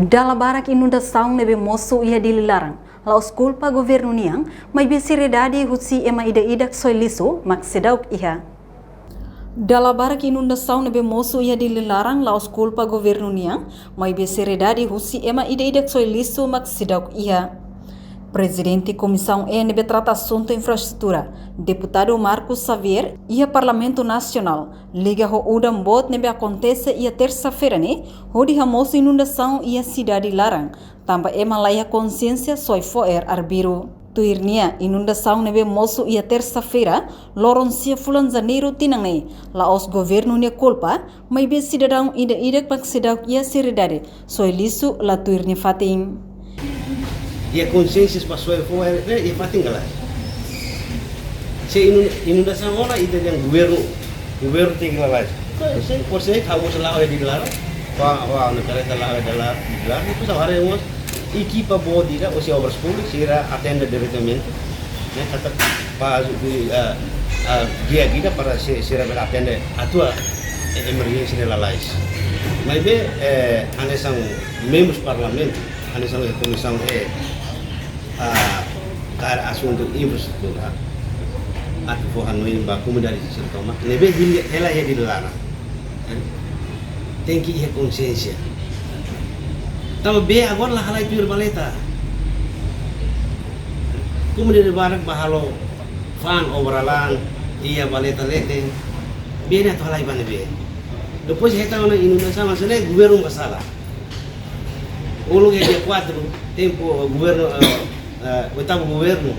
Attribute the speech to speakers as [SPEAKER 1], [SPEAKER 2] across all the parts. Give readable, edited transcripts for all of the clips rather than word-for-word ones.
[SPEAKER 1] Dalam barak inundação nebe moço ia dilarang. Laos culpa governo niang, may bisiredade hutsi ema ida-idak soy liso, magsedauk iha. Dalam barak inundação nebe moço ia dilarang, laos culpa governo niang, may bisiredade hutsi ema ida-idak soy liso, magsedauk iha. Presidente Comissão ENB trata assunto infraestrutura, deputado Marcos Xavier e Parlamento Nacional. Liga ho udam bot nebe acontece ia terça-feira ne, hodi hamoso inundação ia cidade larang, tamba ema laia consciência soi foer arbiru. Tuirnia inundação nebe moço ia terça-feira, loronsia fulan janeiro tinangne, laos governo nia culpa, mai be cidadão ida-ida paksidau ia seridade, soi lisu la tuirni fatim.
[SPEAKER 2] E a consciência passou a fora e vai tinggal. Se inundação ora itu yang governo tinggal lagi. Por se kamu selalu di dalam, wah negara selalu di dalam itu sehari mas equipa boa dira, ou se obras públicas irá atender diretamente, né? Kata pas dia kita para se atender a tua emergência nela lais. Mas bem, ane são membros parlamento, ane são comissão cara assunto infraestrutura atau fohan memba komodasi sentoma lebe hela ya di lara tem que ir consciência tama be agora la halai pir baleta como de barak bahalo fan obralan ia baleta lete be na to halai bane be depois reta na inundação mas ele governo masalah ulu dia 4 tempo governo oitavo governo,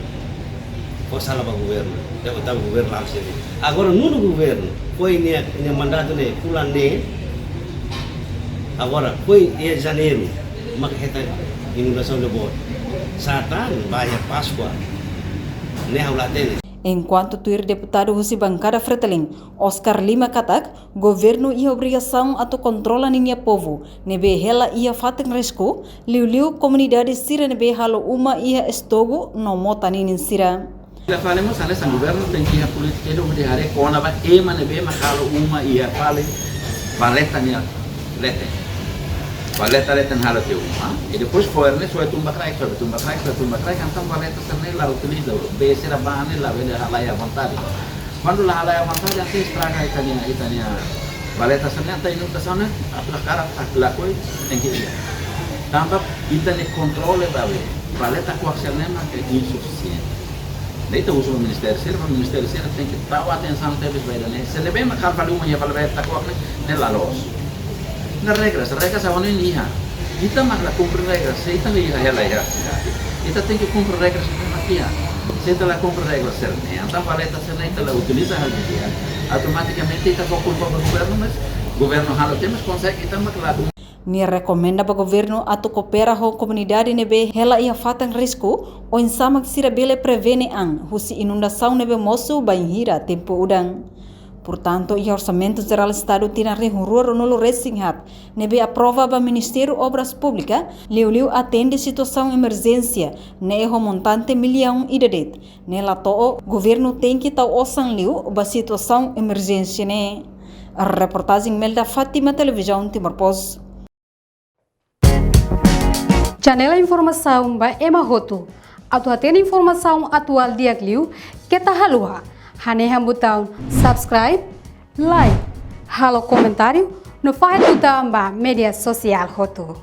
[SPEAKER 2] ou salah para governo, é oitavo governo lá sini. Agora no governo foi ne mandato ne pulan ne, agora foi em janeiro, makita inundação de bot. Satan banyak Pascua, ne haulatene.
[SPEAKER 1] Enquanto tuir deputado husi bancada Freteling, Oscar Lima katak, governo ia obrigação a controla ninha povo, nebe hela ia faten risco, liu comunidade sira nebe halo uma ia estogo no mota ninin sira.
[SPEAKER 3] La falemos a essa governo tem que a política do de hare kona ba ema nebe halo uma ia fale valeta nia lete. Valeta lete halo te uma, e depois for ne sua tumba crai cantam valeta serne la utiliza bese la bane la vende halaya vontade. Quando la halaya vontade a se estraga itania valeta serne ta inundação ne a cara la coi tem que ir. Tamba itane controle babe. Valeta coaxial nema que é insuficiente. Daí tu usa o ministério tem que dar atenção teves vai né. Se lebe ma cal falu uma valeta coaxial ne la los. Nas regras agora nem liha. Kita mak la cumprir regras, se ita liha hela ya. Ita tem que cumprir regras matia. Se ita la cumprir regras cerne, então valeta cerne ita la utiliza hal dia. Automaticamente ita for culpa do governo, mas governo halo temos consegue ita mak la
[SPEAKER 1] Ni recomenda para governo a coopera com comunidade nebe hela ia fatan risco ou insamak sirabele prevene husi inundação nebe moço banhira tempo udang. Portanto, o Orçamento Geral do Estado tinha rehurur no Resinghap, nebe aprova para o Ministério Obras Públicas, liu atende situação emergência, ne o montante milhão idadet. Nela o governo tem que tal osan liu para situação emergência ne. A reportagem melda Fátima Televisão Timor Post.
[SPEAKER 4] Janela informação ba Emma Hotu. Atu atende informação atual dia liu que tá halua. Hanehan butang subscribe, like, halo comentário no file butang ba media sosial Hotu.